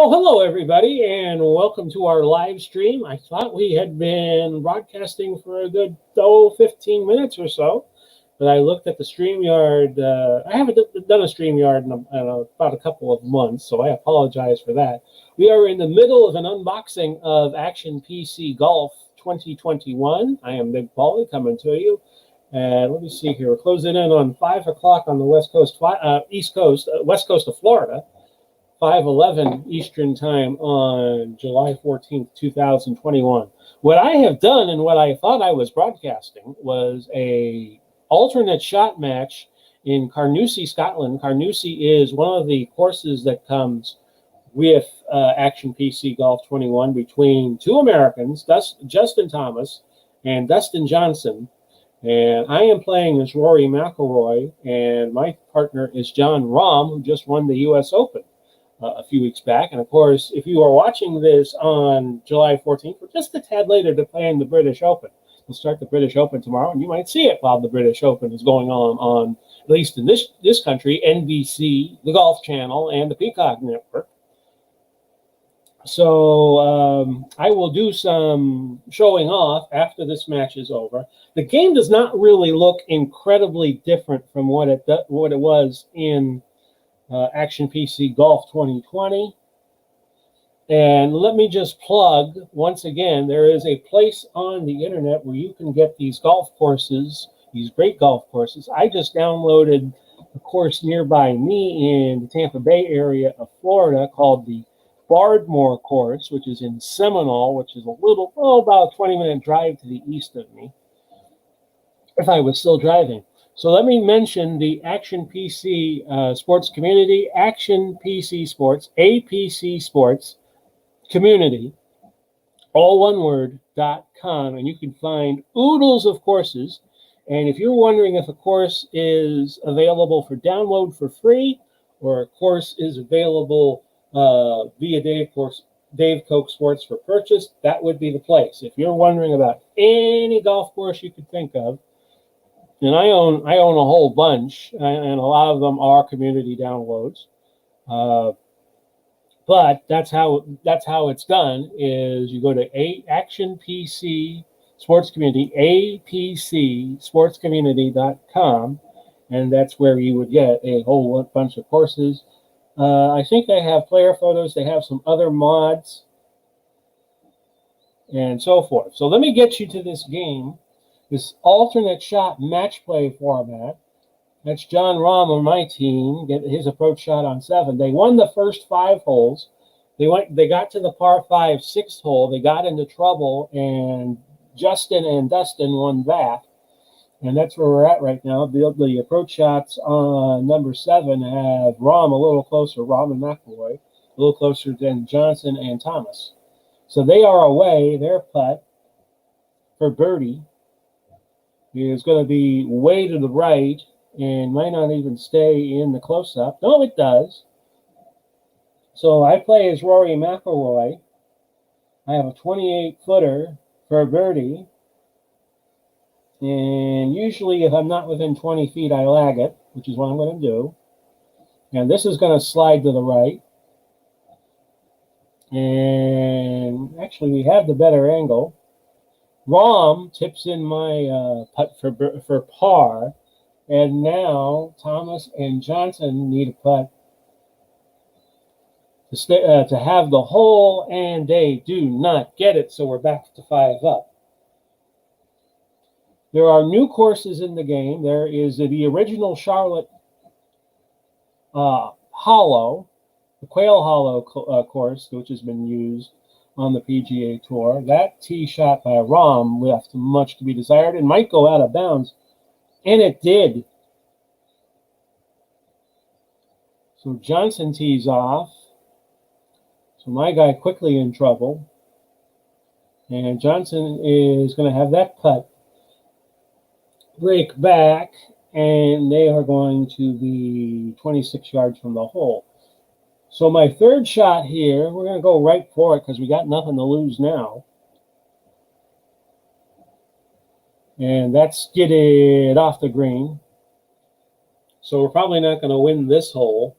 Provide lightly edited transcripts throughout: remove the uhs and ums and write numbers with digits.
Well, hello, everybody, and welcome to our live stream. I thought we had been broadcasting for a good, 15 minutes or so, but I looked at the StreamYard. I haven't done a StreamYard in about a couple of months, so I apologize for that. We are in the middle of an unboxing of Action PC Golf 2021. I am Big Paulie coming to you. And let me see here. We're closing in on 5 o'clock on the West Coast, West Coast of Florida. 5:11 Eastern Time on July 14th, 2021. What I have done and what I thought I was broadcasting was a alternate shot match in Carnoustie, Scotland. Carnoustie is one of the courses that comes with Action PC Golf 21 between two Americans, Justin Thomas and Dustin Johnson. And I am playing as Rory McIlroy, and my partner is Jon Rahm, who just won the U.S. Open a few weeks back. And of course, if you are watching this on July 14th, we're just a tad later to playing the British Open. We'll start the British Open tomorrow, and you might see it while the British Open is going on at least in this country, NBC, the Golf Channel, and the Peacock Network. So I will do some showing off after this match is over. The game does not really look incredibly different from what it was in Action PC Golf 2020. And let me just plug once again, there is a place on the internet where you can get these golf courses, these great golf courses. I just downloaded a course nearby me in the Tampa Bay area of Florida called the Bardmore course, which is in Seminole, which is about a 20-minute drive to the east of me, if I was still driving. So let me mention the Action PC Sports Community, Action PC Sports, APC Sports Community, all one word, .com, and you can find oodles of courses. And if you're wondering if a course is available for download for free or a course is available via Dave Koch Sports for purchase, that would be the place. If you're wondering about any golf course you could think of, and I own a whole bunch, and a lot of them are community downloads. But that's how it's done. Is you go to Action PC Sports Community, apcsportscommunity.com, and that's where you would get a whole bunch of courses. I think they have player photos. They have some other mods and so forth. So let me get you to this game. This alternate shot match play format. That's Jon Rahm on my team. Get his approach shot on 7. They won the first 5 holes. They got to the par 5 6th hole. They got into trouble, and Justin and Dustin won that. And that's where we're at right now. The approach shots on number 7 have Rahm a little closer, Rahm and McIlroy, a little closer than Johnson and Thomas. So they are away. Their putt for birdie is going to be way to the right and might not even stay in the close-up. No, it does. So I play as Rory McIlroy. I have a 28-footer for a birdie. And usually if I'm not within 20 feet, I lag it, which is what I'm going to do. And this is going to slide to the right. And actually we have the better angle. Rahm tips in my putt for par, and now Thomas and Johnson need a putt to have the hole, and they do not get it. So we're back to 5 up. There are new courses in the game. There is the original Charlotte Hollow, the Quail Hollow course, which has been used on the PGA Tour. That tee shot by Rahm left much to be desired and might go out of bounds, and it did. So Johnson tees off. So my guy quickly in trouble, and Johnson is going to have that putt break back, and they are going to be 26 yards from the hole. So my third shot here, we're going to go right for it because we got nothing to lose now. And that's skidded off the green. So we're probably not going to win this hole.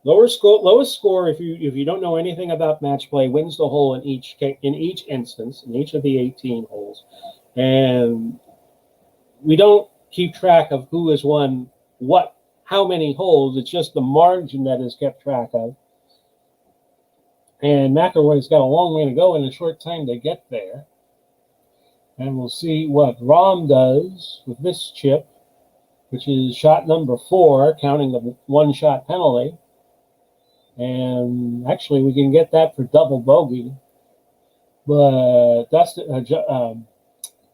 Lowest score, if you don't know anything about match play, wins the hole in each instance, in each of the 18 holes. And we don't keep track of who has won how many holes. It's just the margin that is kept track of. And McIlroy's got a long way to go in a short time to get there. And we'll see what Rahm does with this chip, which is shot number 4, counting the one-shot penalty. And actually, we can get that for double bogey. But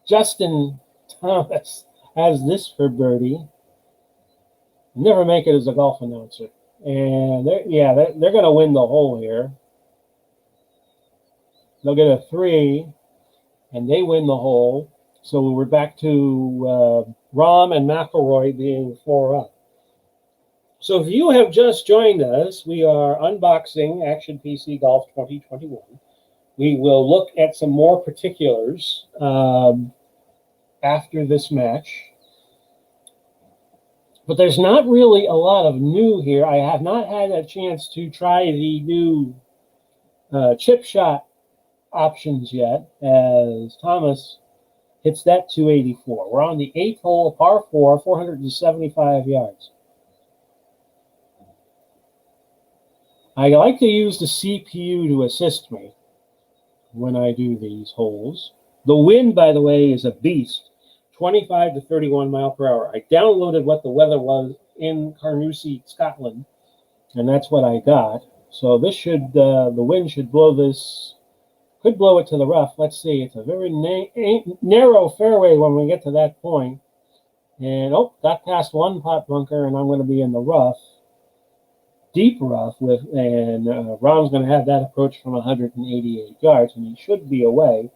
Justin Thomas has this for birdie. Never make it as a golf announcer. And they're going to win the hole here. They'll get a 3, and they win the hole. So we're back to Rahm and McIlroy being 4 up. So if you have just joined us, we are unboxing Action PC Golf 2021. We will look at some more particulars after this match. But there's not really a lot of new here. I have not had a chance to try the new chip shot options yet, as Thomas hits that 284. We're on the 8th hole, par 4, 475 yards. I like to use the CPU to assist me when I do these holes. The wind, by the way, is a beast, 25 to 31 mile per hour. I downloaded what the weather was in Carnoustie, Scotland, and that's what I got. So this should, the wind should blow this, could blow it to the rough. Let's see, it's a very narrow fairway when we get to that point. And, got past one pot bunker, and I'm going to be in the rough. Deep rough and Rahm's going to have that approach from 188 yards, and he should be away.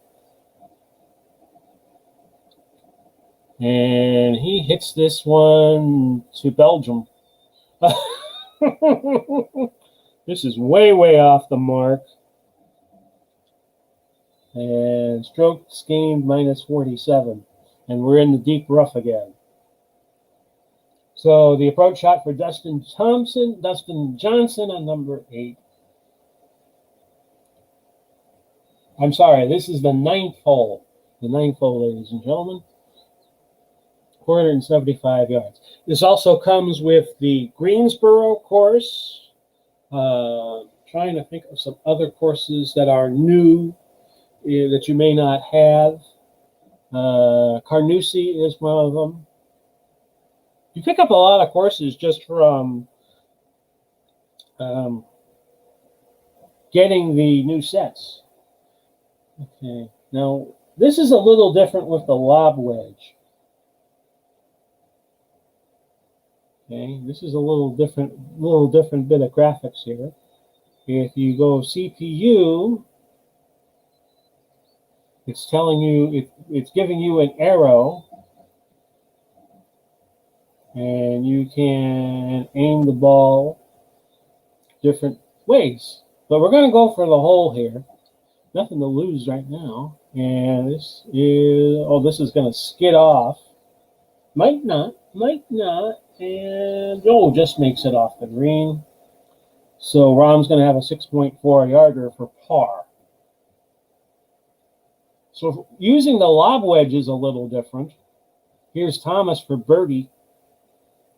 And he hits this one to Belgium. This is way, way off the mark. And strokes gained minus 47. And we're in the deep rough again. So the approach shot for Dustin Johnson on number 8. I'm sorry, this is the 9th hole. The 9th hole, ladies and gentlemen. 475 yards. This also comes with the Greensboro course. Trying to think of some other courses that are new that you may not have. Carnoustie is one of them. You pick up a lot of courses just from getting the new sets. Okay, now this is a little different with the lob wedge. Okay, this is a little different bit of graphics here. If you go CPU, it's telling you, it's giving you an arrow, and you can aim the ball different ways. But we're going to go for the hole here. Nothing to lose right now. And this is, this is going to skid off. Might not. And, just makes it off the green. So Rahm's going to have a 6.4 yarder for par. So using the lob wedge is a little different. Here's Thomas for birdie.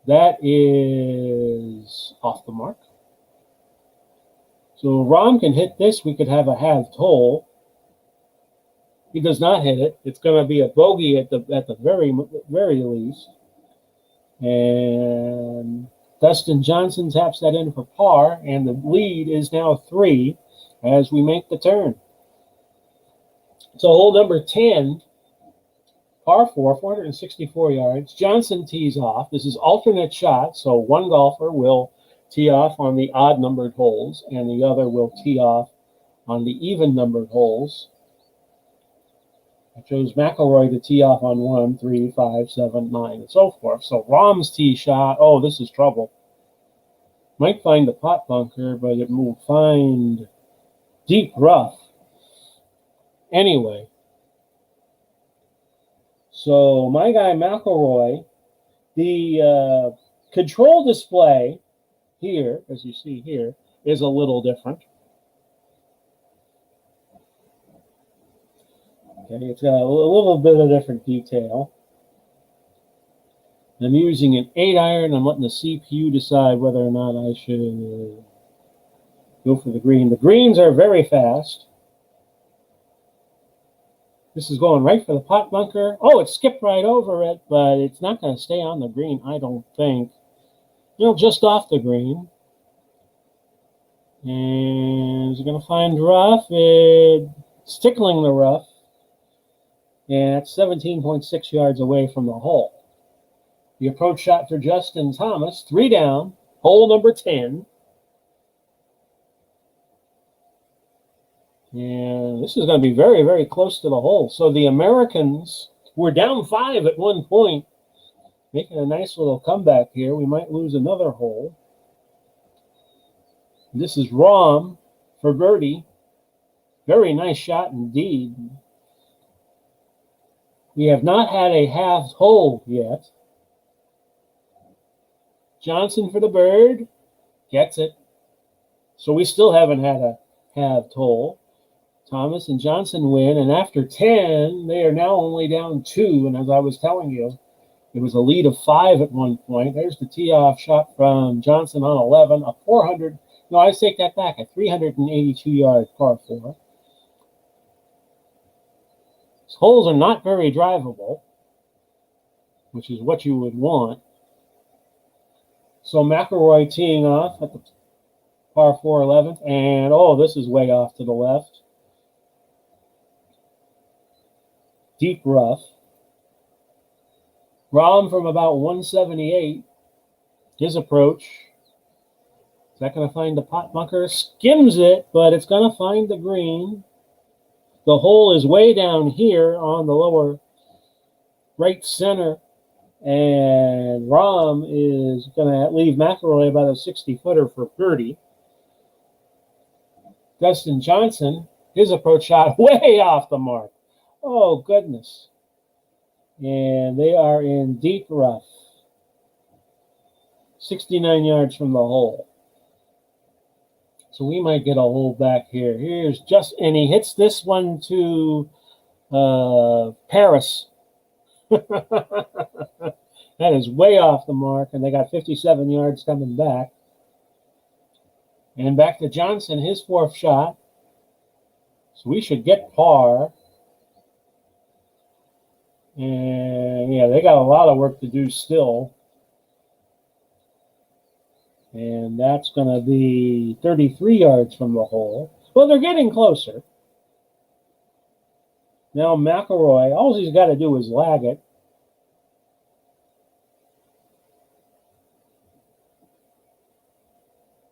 That is off the mark. So Rahm can hit this. We could have a halved hole. He does not hit it. It's going to be a bogey at the very least. And Dustin Johnson taps that in for par, and the lead is now 3 as we make the turn. So hole number 10, par 4, 464 yards. Johnson tees off. This is alternate shot, so one golfer will tee off on the odd-numbered holes, and the other will tee off on the even-numbered holes. I chose McIlroy to tee off on 1, 3, 5, 7, 9, and so forth. So Rahm's tee shot, this is trouble. Might find the pot bunker, but it will find deep rough. Anyway, so my guy McIlroy, the control display, here, as you see here, is a little different. Okay, it's got a little bit of different detail. I'm using an 8-iron. I'm letting the CPU decide whether or not I should go for the green. The greens are very fast. This is going right for the pot bunker. Oh, it skipped right over it, but it's not going to stay on the green, I don't think. Just off the green. And it's going to find rough. It's tickling the rough. And it's 17.6 yards away from the hole. The approach shot for Justin Thomas, 3 down, hole number 10. And this is going to be very, very close to the hole. So the Americans were down 5 at one point, making a nice little comeback here. We might lose another hole. This is Rahm for birdie. Very nice shot indeed. We have not had a halved hole yet. Johnson for the bird. Gets it. So we still haven't had a halved hole. Thomas and Johnson win, and after 10, they are now only down 2. And as I was telling you, it was a lead of 5 at one point. There's the tee-off shot from Johnson on 11, a 400. No, I take that back, a 382-yard par 4. These holes are not very drivable, which is what you would want. So McIlroy teeing off at the par 4 11th, and oh, this is way off to the left. Deep rough. Rahm from about 178. His approach. Is that going to find the pot bunker? Skims it, but it's going to find the green. The hole is way down here on the lower right center. And Rahm is going to leave McIlroy about a 60-footer for birdie. Dustin Johnson, his approach shot way off the mark. Oh, goodness. And they are in deep rough. 69 yards from the hole. So we might get a hole back here. And he hits this one to Paris. That is way off the mark, and they got 57 yards coming back. And back to Johnson, his 4th shot. So we should get par. And yeah, they got a lot of work to do still. And that's going to be 33 yards from the hole. Well, they're getting closer. Now McIlroy, all he's got to do is lag it.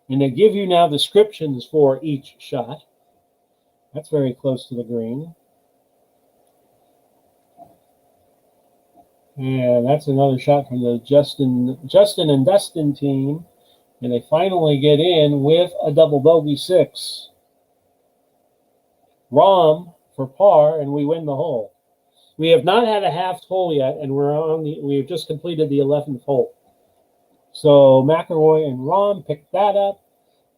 And they give you now descriptions for each shot. That's very close to the green. And that's another shot from the Justin and Dustin team. And they finally get in with a double bogey 6. Rahm for par, and we win the hole. We have not had a halved hole yet, and we've just completed the 11th hole. So McIlroy and Rahm picked that up,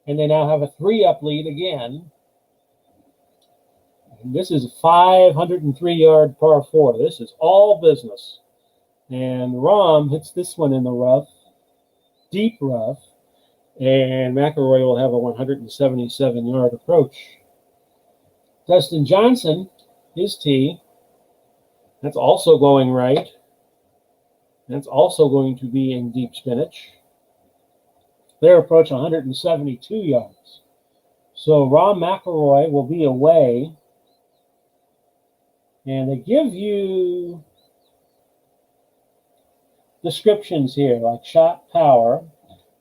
and they now have a 3-up lead again. And this is a 503-yard par 4. This is all business. And Rahm hits this one in the rough, deep rough, and McIlroy will have a 177-yard approach. Dustin Johnson, his tee, that's also going right. That's also going to be in deep spinach. Their approach 172 yards. So Rahm McIlroy will be away. And they give you descriptions here, like shot power.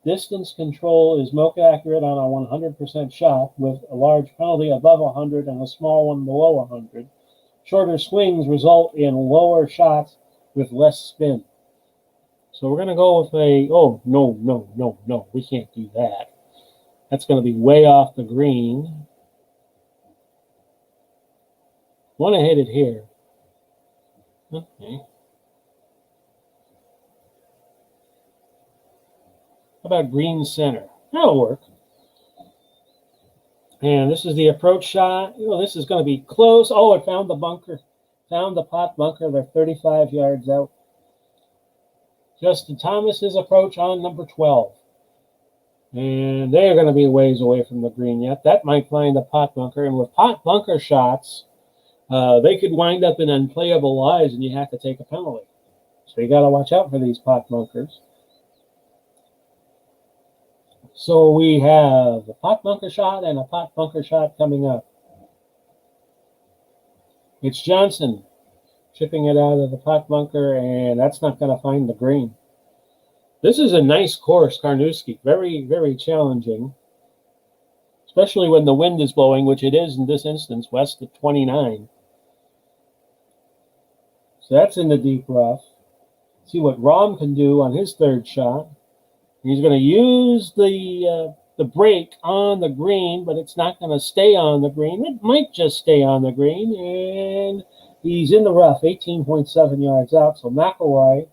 Distance control is most accurate on a 100% shot with a large penalty above 100 and a small one below 100. Shorter swings result in lower shots with less spin. So we're going to go with no, we can't do that. That's going to be way off the green. Want to hit it here. Okay. How about green center? That'll work. And this is the approach shot. This is going to be close. Oh, it found the bunker. Found the pot bunker. They're 35 yards out. Justin Thomas's approach on number 12. And they're going to be ways away from the green yet. That might find the pot bunker. And with pot bunker shots, they could wind up in unplayable lies and you have to take a penalty. So you got to watch out for these pot bunkers. So we have a pot bunker shot and a pot bunker shot coming up. It's Johnson chipping it out of the pot bunker, and that's not going to find the green. This is a nice course, Carnoustie. Very, very challenging, especially when the wind is blowing, which it is in this instance, west of 29. So that's in the deep rough. See what Rahm can do on his third shot. He's going to use the break on the green, but it's not going to stay on the green. It might just stay on the green, and he's in the rough, 18.7 yards out. So McIlroy.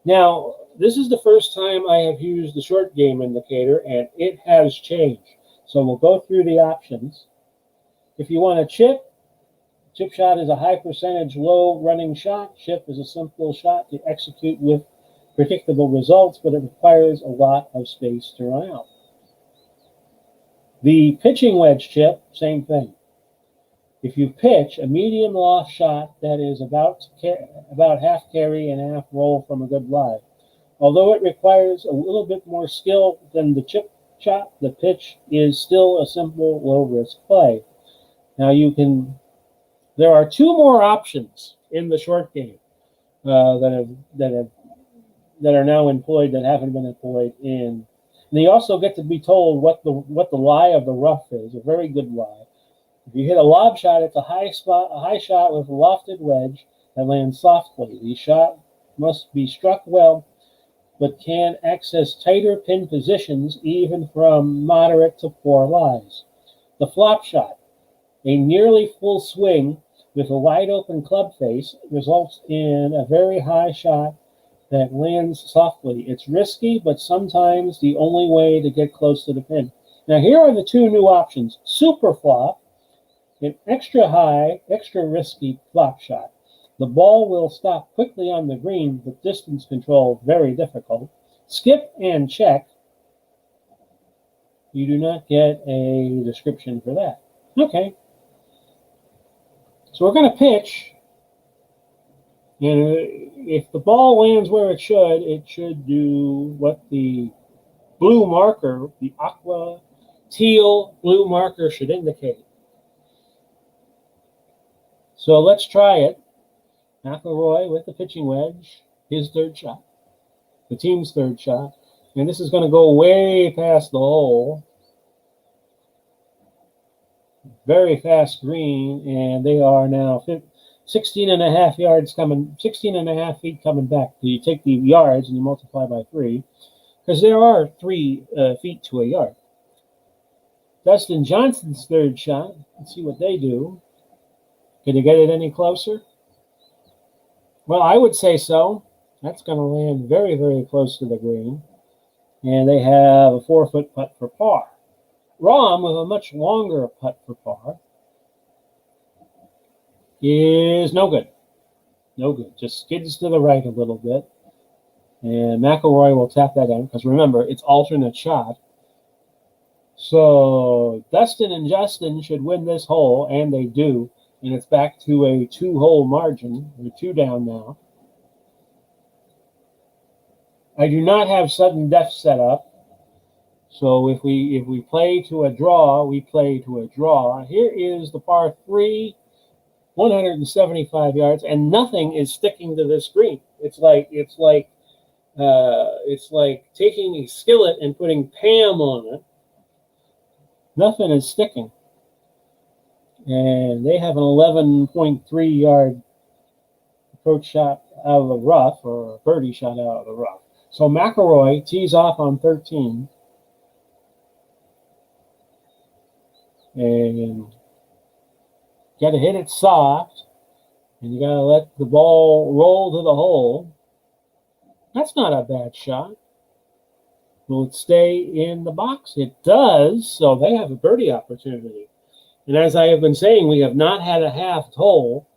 Now, this is the first time I have used the short game indicator, and it has changed. So we'll go through the options. If you want to chip shot is a high percentage, low running shot. Chip is a simple shot to execute with predictable results, but it requires a lot of space to run out. The pitching wedge chip, same thing. If you pitch a medium loft shot that is about half carry and half roll from a good lie, although it requires a little bit more skill than the chip shot, the pitch is still a simple low risk play. Now there are two more options in the short game that are now employed that haven't been employed in. And you also get to be told what the lie of the rough is, a very good lie. If you hit a lob shot, it's a high shot with a lofted wedge that lands softly. The shot must be struck well, but can access tighter pin positions even from moderate to poor lies. The flop shot, a nearly full swing with a wide open club face, results in a very high shot that lands softly. It's risky, but sometimes the only way to get close to the pin. Now here are the two new options. Super flop, an extra high, extra risky flop shot. The ball will stop quickly on the green, but distance control very difficult. Skip and check. You do not get a description for that. Okay. So we're going to pitch. And if the ball lands where it should do what the blue marker, the aqua teal blue marker should indicate. So let's try it. McIlroy with the pitching wedge, his third shot, the team's third shot. And this is going to go way past the hole. Very fast green, and they are now 16 and a half feet coming back. So you take the yards and you multiply by 3, because there are 3 feet to a yard. Dustin Johnson's third shot. Let's see what they do. Can you get it any closer? Well, I would say so. That's going to land very, very close to the green. And they have a 4-foot putt for par. Rahm, with a much longer putt for par, is no good. No good. Just skids to the right a little bit. And McIlroy will tap that in, because remember, it's alternate shot. So Dustin and Justin should win this hole, and they do. And it's back to a 2-hole margin. They're 2 down now. I do not have sudden death set up. So if we play to a draw, we play to a draw. Here is the par 3, 175 yards, and nothing is sticking to this green. It's like taking a skillet and putting Pam on it. Nothing is sticking. And they have an 11.3 yard approach shot out of the rough, or a birdie shot out of the rough. So McIlroy tees off on 13. And you got to hit it soft, and you got to let the ball roll to the hole. That's not a bad shot. Will it stay in the box? It does, so they have a birdie opportunity. And as I have been saying, we have not had a halved hole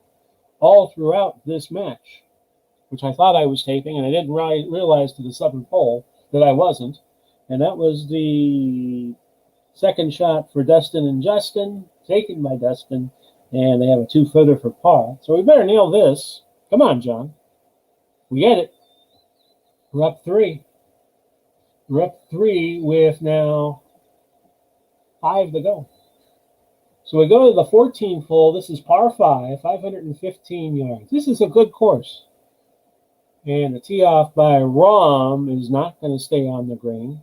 all throughout this match, which I thought I was taping, and I didn't realize to the seventh hole that I wasn't. And that was the second shot for Dustin and Justin, taken by Dustin, and they have a 2-footer for par. So we better nail this. Come on, John. We get it. We're up 3. We're up 3 with now 5 to go. So we go to the 14th hole. This is par 5, 515 yards. This is a good course. And the tee off by Rahm is not going to stay on the green.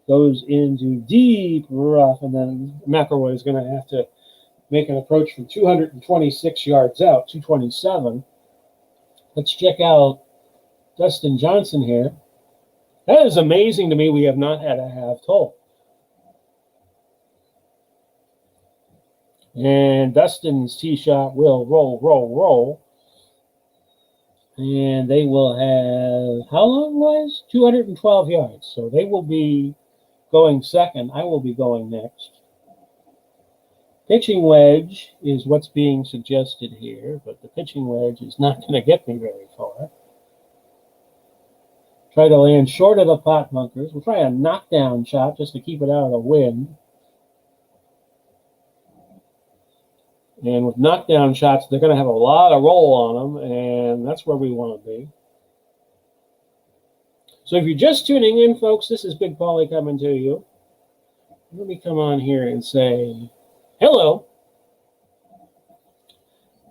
Goes into deep rough, and then McIlroy is going to have to make an approach from 226 yards out, 227. Let's check out Dustin Johnson here. That is amazing to me. We have not had a halved hole. And Dustin's tee shot will roll. And they will have, how long was? 212 yards. So they will be going second. I will be going next. Pitching wedge is what's being suggested here, but the pitching wedge is not going to get me very far. Try to land short of the pot bunkers. We'll try a knockdown shot just to keep it out of the wind. And with knockdown shots, they're going to have a lot of roll on them, and that's where we want to be. So if you're just tuning in, folks, this is Big Paulie coming to you. Let me come on here and say hello.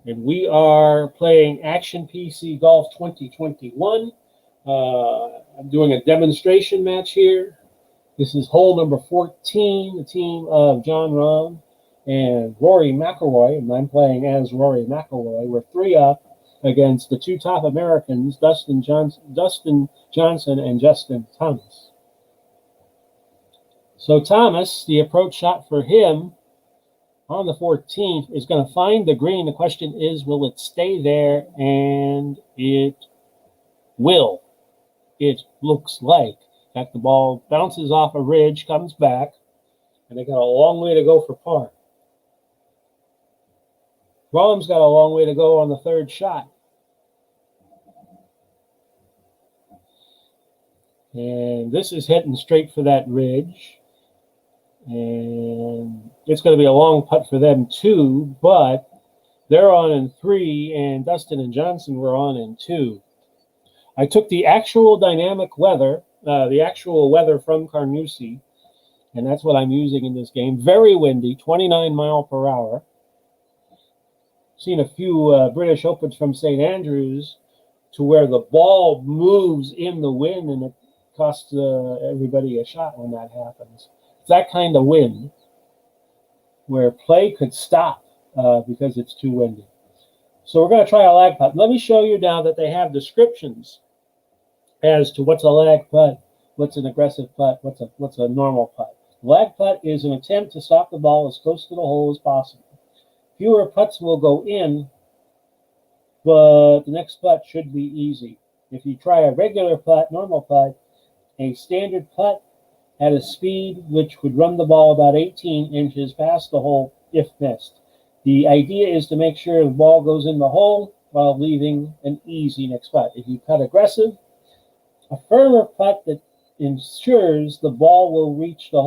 And we are playing Action PC Golf 2021. I'm doing a demonstration match here. This is hole number 14, the team of Jon Rahm and Rory McIlroy, and I'm playing as Rory McIlroy. We're 3 up against the 2 top Americans, Dustin Johnson and Justin Thomas. So Thomas, the approach shot for him on the 14th is going to find the green. The question is, will it stay there? And it will. It looks like that the ball bounces off a ridge, comes back, and they got a long way to go for par. Rahm's got a long way to go on the 3rd shot. And this is heading straight for that ridge. And it's going to be a long putt for them too, but they're on in 3, and Dustin and Johnson were on in 2. I took the actual dynamic weather, the actual weather from Carnoustie, and that's what I'm using in this game. Very windy, 29 mile per hour. Seen a few British Opens from St. Andrews to where the ball moves in the wind, and it costs everybody a shot when that happens. It's that kind of wind where play could stop because it's too windy. So we're going to try a lag putt. Let me show you now that they have descriptions as to what's a lag putt, what's an aggressive putt, what's a normal putt. Lag putt is an attempt to stop the ball as close to the hole as possible. Fewer putts will go in, but the next putt should be easy. If you try a regular putt, normal putt, a standard putt at a speed which would run the ball about 18 inches past the hole if missed. The idea is to make sure the ball goes in the hole while leaving an easy next putt. If you putt aggressive, a firmer putt that ensures the ball will reaches the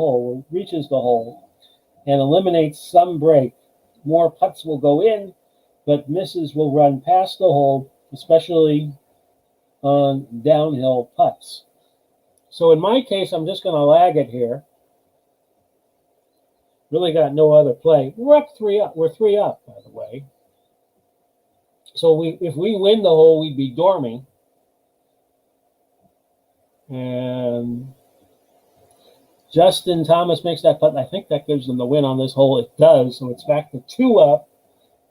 hole, and eliminates some break. More putts will go in, but misses will run past the hole, especially on downhill putts. So in my case, I'm just going to lag it here. Really got no other play. We're up 3 up. We're 3 up, by the way. So if we win the hole, we'd be dorming. And Justin Thomas makes that putt, and I think that gives them the win on this hole. It does. So it's back to 2 up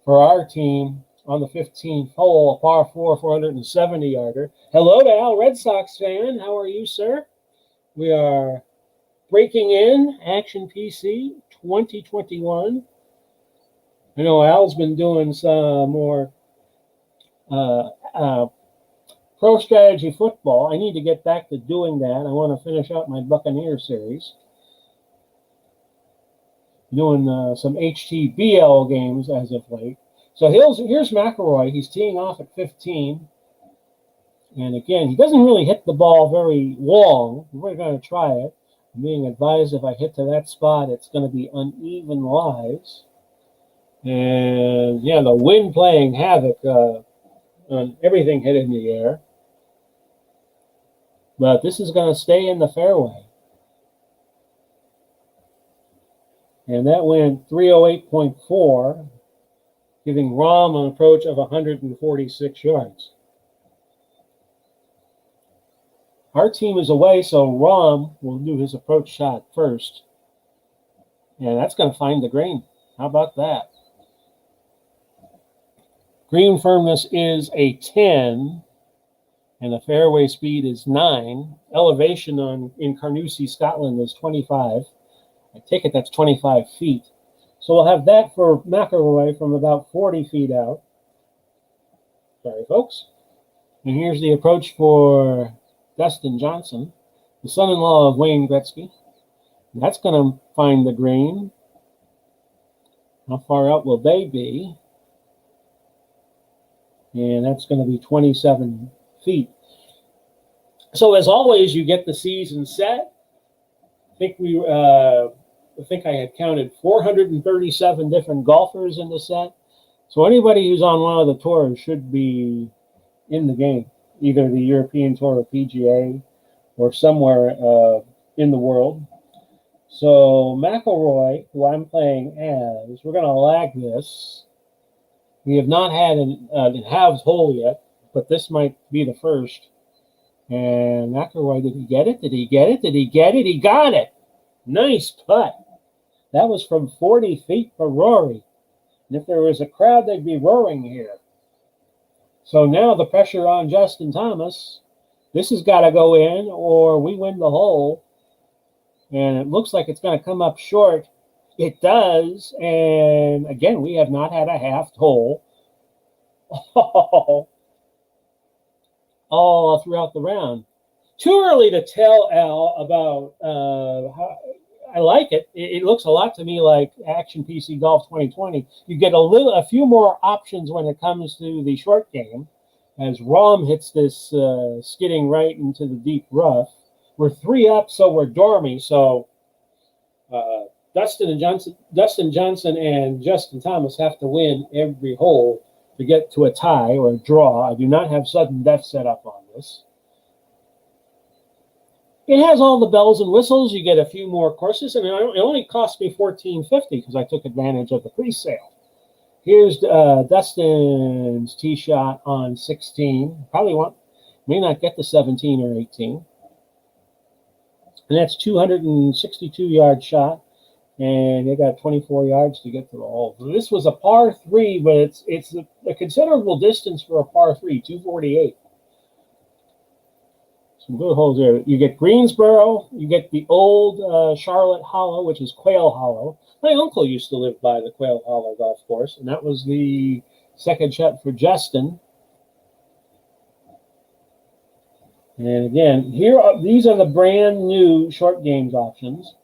for our team on the 15th hole, a par 4, 470-yarder. Hello to Al, Red Sox fan. How are you, sir? We are breaking in Action PC 2021. I know Al's been doing some more Pro Pro Strategy Football. I need to get back to doing that. I want to finish out my Buccaneer series. Doing some HTBL games as of late. So here's McElroy. He's teeing off at 15. And again, he doesn't really hit the ball very long. We're going to try it. I'm being advised if I hit to that spot, it's going to be uneven lies. And yeah, the wind playing havoc on everything hit in the air. But this is going to stay in the fairway. And that went 308.4, giving Rahm an approach of 146 yards. Our team is away, so Rahm will do his approach shot first. And that's going to find the green. How about that? Green firmness is a 10, and the fairway speed is 9. Elevation in Carnoustie, Scotland is 25. I take it that's 25 feet. So we'll have that for McElroy from about 40 feet out. Sorry, folks. And here's the approach for Dustin Johnson, the son-in-law of Wayne Gretzky. That's going to find the green. How far out will they be? And that's going to be 27 feet. So as always, you get the season set. I think I had counted 437 different golfers in the set. So anybody who's on one of the tours should be in the game, either the European Tour or PGA or somewhere in the world. So McElroy, who I'm playing as, we're going to lag this. We have not had an halves hole yet, but this might be the first. And McElroy, did he get it? Did he get it? Did he get it? He got it. Nice putt. That was from 40 feet for Rory. And if there was a crowd, they'd be roaring here. So now the pressure on Justin Thomas. This has got to go in or we win the hole. And it looks like it's going to come up short. It does. And again, we have not had a half hole all throughout the round. Too early to tell, Al, about how I like it. It looks a lot to me like Action PC Golf 2020. You get a few more options when it comes to the short game, as Rahm hits this skidding right into the deep rough. We're 3 up, so we're dormy. So Dustin Johnson and Justin Thomas have to win every hole to get to a tie or a draw. I do not have sudden death set up on this. It has all the bells and whistles. You get a few more courses, and it only cost me $14.50 because I took advantage of the pre-sale. Here's Dustin's tee shot on 16. May not get the 17 or 18. And that's 262-yard shot, and they got 24 yards to get to the hole. So this was a par 3, but it's a considerable distance for a par 3, 248. Some good holes there. You get Greensboro. You get the old Charlotte Hollow, which is Quail Hollow. My uncle used to live by the Quail Hollow golf course, and that was the second shot for Justin. And again, these are the brand new short games options.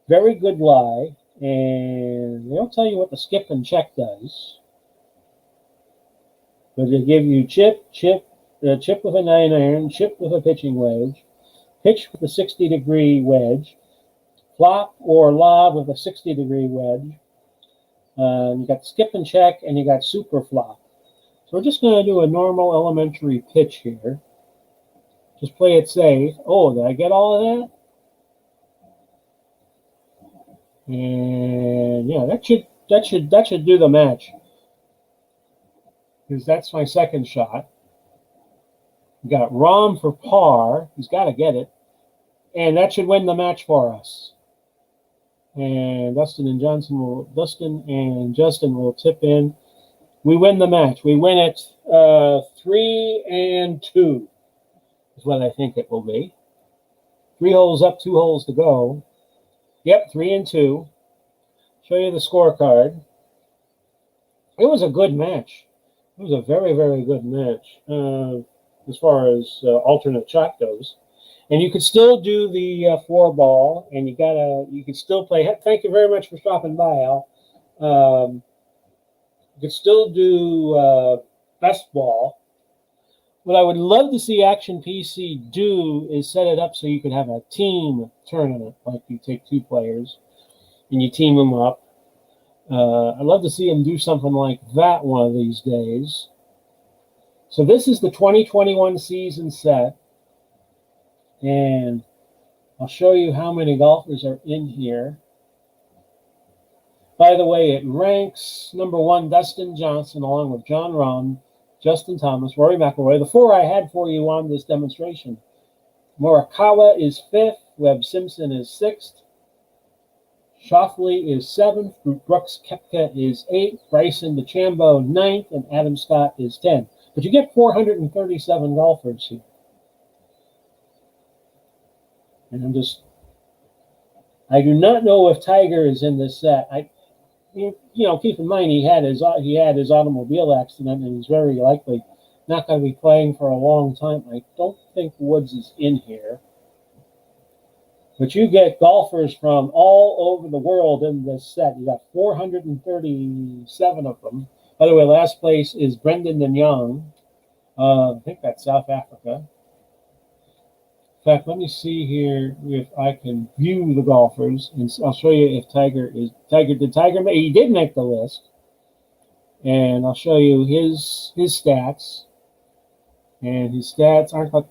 Very good lie, and they don't tell you what the skip and check does, but they give you chip with a 9-iron, chip with a pitching wedge, pitch with a 60-degree wedge, flop or lob with a 60-degree wedge. You got skip and check, and you got super flop. So we're just going to do a normal elementary pitch here. Just play it safe. Oh, did I get all of that? And yeah, that should do the match, because that's my second shot. We got Rahm for par. He's got to get it. And that should win the match for us. And Dustin and Justin will tip in. We win the match. We win it 3-2 is what I think it will be. 3 holes up, 2 holes to go. Yep, 3-2. Show you the scorecard. It was a good match. It was a very, very good match. as far as alternate shot goes. And you could still do the 4-ball, and you could still play. Thank you very much for stopping by, Al. You could still do best ball. What I would love to see Action PC do is set it up so you could have a team tournament, like you take 2 players and you team them up. I'd love to see them do something like that one of these days. So this is the 2021 season set, and I'll show you how many golfers are in here. By the way, it ranks number 1, Dustin Johnson, along with John Rahm, Justin Thomas, Rory McIlroy, the 4 I had for you on this demonstration. Morikawa is 5th, Webb Simpson is 6th, Schauffele is 7th, Brooks Koepka is 8th, Bryson DeChambeau 9th, and Adam Scott is 10th. But you get 437 golfers here. And I do not know if Tiger is in this set. Keep in mind he had his automobile accident, and he's very likely not going to be playing for a long time. I don't think Woods is in here. But you get golfers from all over the world in this set. You got 437 of them. By the way, last place is Brendan de Jong. I think that's South Africa. In fact, let me see here if I can view the golfers, and I'll show you if did Tiger make? He did make the list, and I'll show you his stats. And his stats aren't not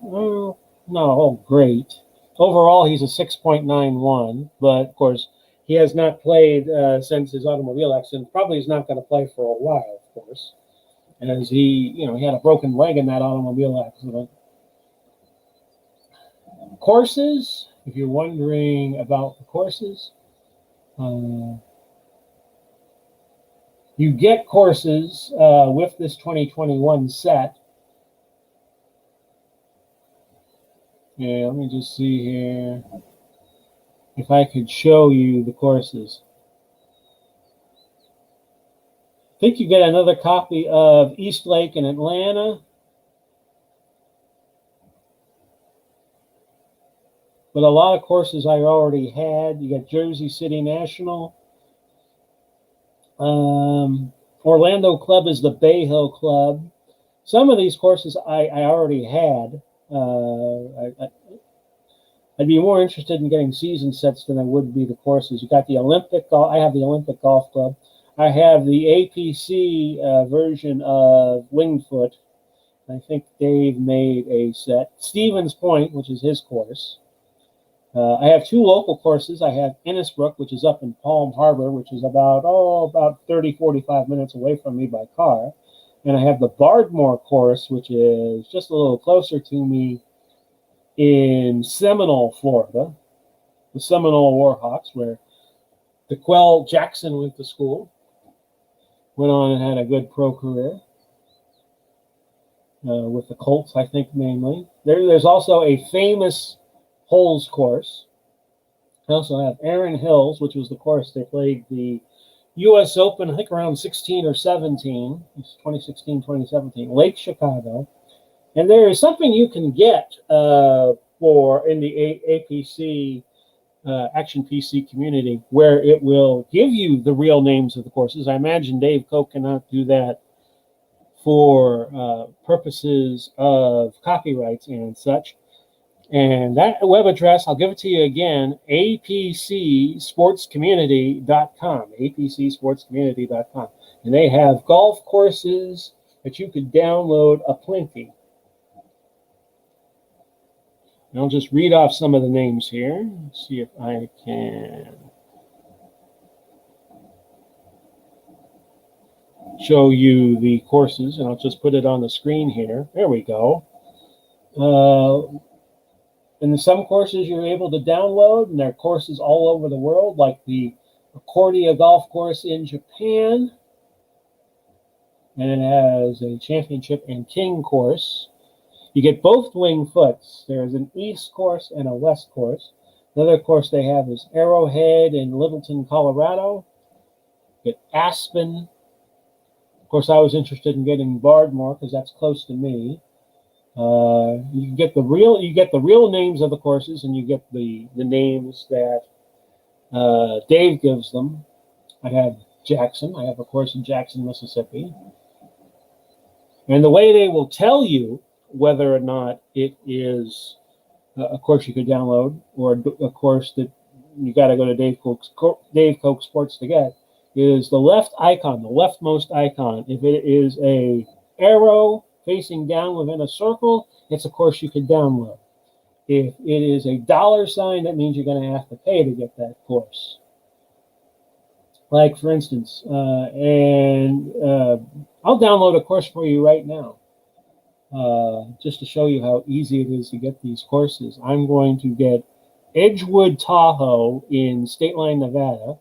all great. Overall, he's a 6.91, but of course, he has not played since his automobile accident. Probably is not going to play for a while, of course. And as he had a broken leg in that automobile accident. Courses, if you're wondering about the courses, you get courses with this 2021 set. Yeah, let me just see here if I could show you the courses. I think you get another copy of East Lake in Atlanta. But a lot of courses I already had. You got Jersey City National. Orlando Club is the Bay Hill Club. Some of these courses I already had. I'd be more interested in getting season sets than I would be the courses. You got the Olympic Golf. I have the Olympic Golf Club. I have the APC version of Winged Foot. I think Dave made a set. Stevens Point, which is his course. I have 2 local courses. I have Innisbrook, which is up in Palm Harbor, which is about 30, 45 minutes away from me by car. And I have the Bardmore course, which is just a little closer to me in Seminole, Florida. The Seminole Warhawks, where DeQuell Jackson went to school. Went on and had a good pro career. With the Colts, I think, mainly. There's also a famous holes course. I also have Erin Hills, which was the course they played the U.S. Open, I think around 16 or 17. It's 2016, 2017. Lake Chicago. And there is something you can get for in the APC Action PC community where it will give you the real names of the courses. I imagine Dave Koch cannot do that for purposes of copyrights and such. And that web address, I'll give it to you again, apcsportscommunity.com, apcsportscommunity.com. And they have golf courses that you could download aplenty. And I'll just read off some of the names here. Let's see if I can show you the courses, and I'll just put it on the screen here. There we go. And some courses you're able to download, and there are courses all over the world, like the Accordia Golf Course in Japan. And it has a Championship and King course. You get both Winged Foots. There's an East course and a West course. Another course they have is Arrowhead in Littleton, Colorado. You get Aspen. Of course, I was interested in getting Bardmore because that's close to me. You get the real names of the courses, and you get the names that Dave gives them. I have Jackson. I have a course in Jackson, Mississippi. And the way they will tell you whether or not it is a course you could download or a course that you got to go to Dave Koch Sports to get is the left icon, the leftmost icon. If it is a arrow facing down within a circle, it's a course you could download. If it is a dollar sign, that means you're going to have to pay to get that course. Like, for instance, I'll download a course for you right now, just to show you how easy it is to get these courses. I'm going to get Edgewood Tahoe in State Line, Nevada,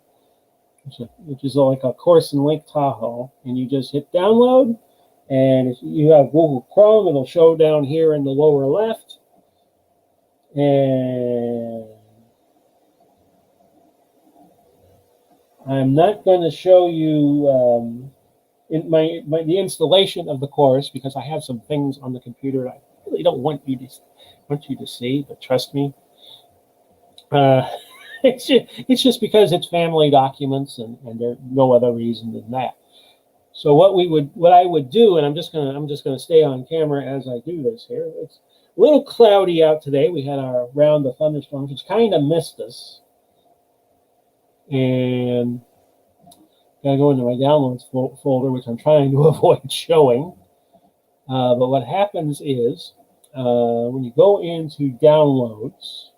which is like a course in Lake Tahoe, and you just hit download, and if you have Google Chrome, it'll show down here in the lower left, and I'm not going to show you the installation of the course because I have some things on the computer I really don't want you to see, but trust me. It's just because it's family documents, and there's no other reason than that. So what I would do, and I'm just gonna stay on camera as I do this here. It's a little cloudy out today. We had our round of thunderstorms, which kind of missed us. And gotta go into my downloads folder, which I'm trying to avoid showing. But what happens is when you go into downloads,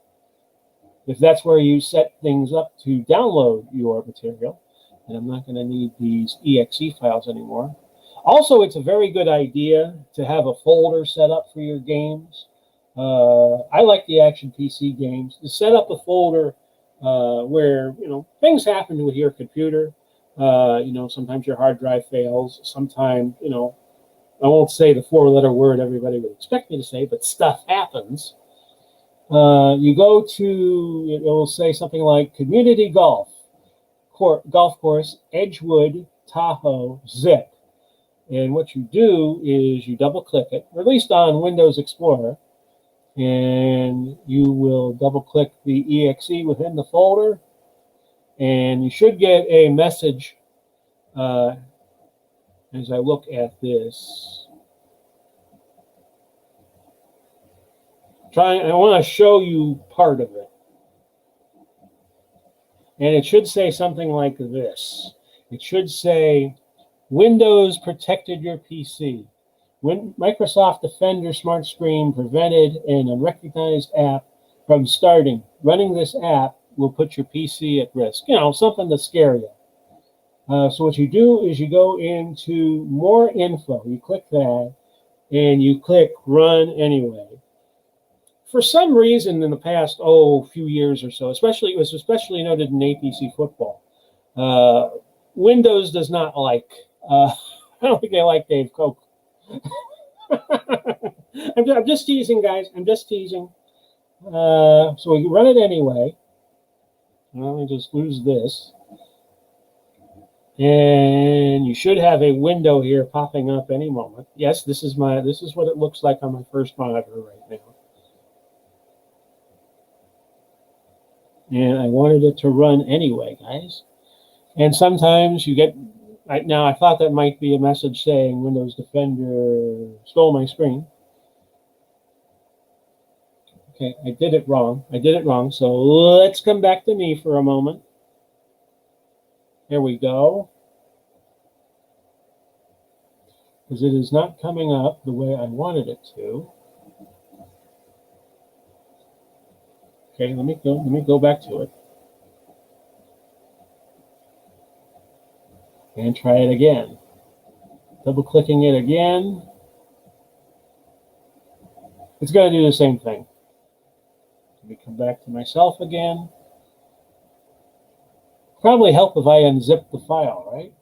if that's where you set things up to download your material, and I'm not going to need these exe files anymore. Also, it's a very good idea to have a folder set up for your games. I like the Action PC games. To set up a folder where, things happen with your computer. Sometimes your hard drive fails. Sometimes, I won't say the 4-letter word everybody would expect me to say, but stuff happens. You go to, it will say something like Community Golf Course, Edgewood, Tahoe, zip. And what you do is you double click it, or at least on Windows Explorer, and you will double click the exe within the folder, and you should get a message as I look at this. I want to show you part of it. And it should say something like this. It should say, Windows protected your PC. When Microsoft Defender Smart Screen prevented an unrecognized app from starting. Running this app will put your PC at risk. Something to scare you. So what you do is you go into More Info. You click that, and you click Run Anyway. For some reason, in the past, few years or so, it was especially noted in APC football. Windows does not like. I don't think they like Dave Koch. I'm just teasing, guys. I'm just teasing. So we run it anyway. Let me just lose this. And you should have a window here popping up any moment. Yes, this is what it looks like on my first monitor right now. And I wanted it to run anyway, guys. And sometimes you get, now I thought that might be a message saying Windows Defender stole my screen. Okay, I did it wrong. So let's come back to me for a moment. Here we go. Because it is not coming up the way I wanted it to. Okay, let me go back to it. And try it again. Double clicking it again. It's going to do the same thing. Let me come back to myself again. Probably help if I unzip the file, right?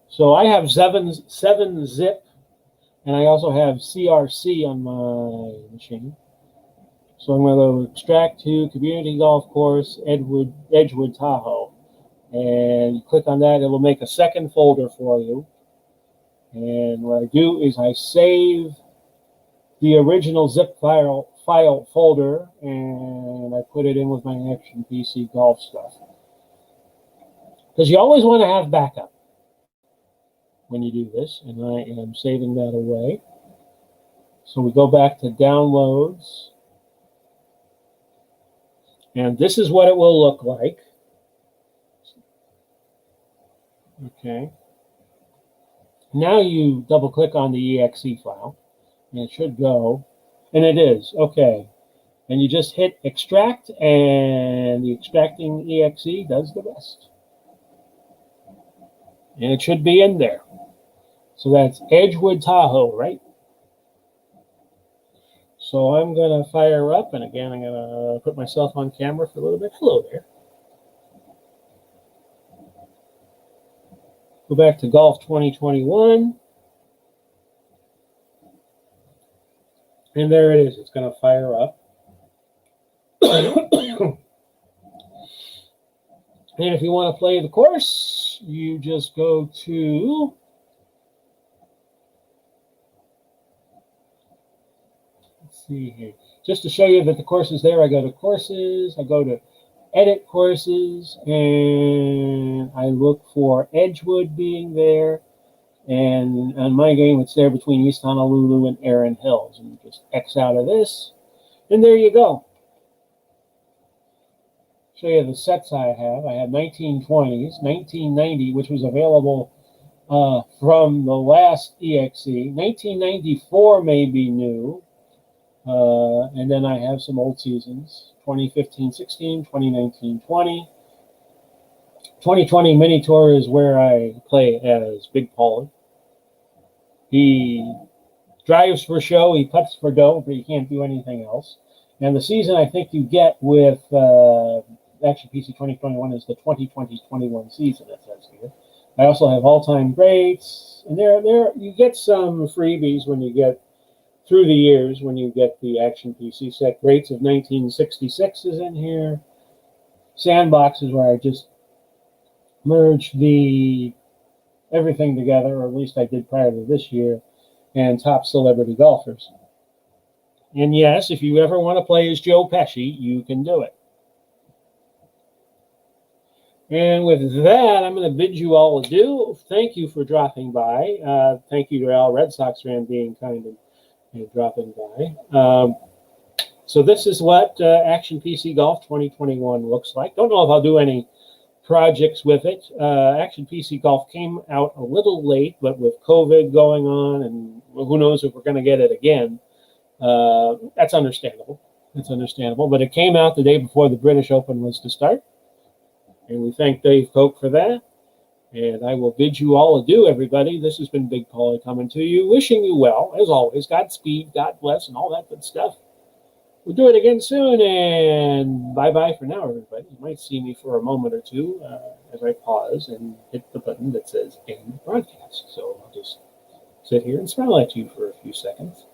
So I have 7-zip, and I also have CRC on my machine. So I'm going to extract to Community Golf Course, Edgewood, Tahoe. And you click on that, it will make a second folder for you. And what I do is I save the original zip file folder, and I put it in with my Action PC Golf stuff. Because you always want to have backup when you do this, and I am saving that away. So we go back to downloads, and this is what it will look like. Okay. Now you double click on the exe file, and it should go, and it is, okay. And you just hit extract, and the extracting exe does the rest. And it should be in there. So that's Edgewood Tahoe, right? So I'm going to fire up, and again, I'm going to put myself on camera for a little bit. Hello there. Go back to Golf 2021. And there it is. It's going to fire up. And if you want to play the course, you just go to see here. Just to show you that the course is there, I go to courses, I go to edit courses, and I look for Edgewood being there. And on my game, it's there between East Honolulu and Erin Hills. And just X out of this, and there you go. Show you the sets I have. I have 1920s, 1990, which was available from the last EXE. 1994 may be new. And then I have some old seasons, 2015-16, 2019-20. 2020 Mini Tour is where I play as Big Paulie. He drives for show, he putts for dough, but he can't do anything else. And the season I think you get with Action PC 2021 is the 2020-21 season, it says here. I also have all-time greats, and there you get some freebies when you get through the years, when you get the Action PC set. Greats of 1966 is in here. Sandbox is where I just merged everything together, or at least I did prior to this year, and Top Celebrity Golfers. And yes, if you ever want to play as Joe Pesci, you can do it. And with that, I'm going to bid you all adieu. Thank you for dropping by. Thank you to Al Red Sox fan being kind and dropping by. So this is what Action PC Golf 2021 looks like. Don't know if I'll do any projects with it. Action PC Golf came out a little late, but with COVID going on, and who knows if we're going to get it again. That's understandable. It's understandable. But it came out the day before the British Open was to start. And we thank Dave Koch for that. And I will bid you all adieu, everybody. This has been Big Paulie coming to you, wishing you well, as always. Godspeed, God bless, and all that good stuff. We'll do it again soon, and bye-bye for now, everybody. You might see me for a moment or two as I pause and hit the button that says End Broadcast. So I'll just sit here and smile at you for a few seconds.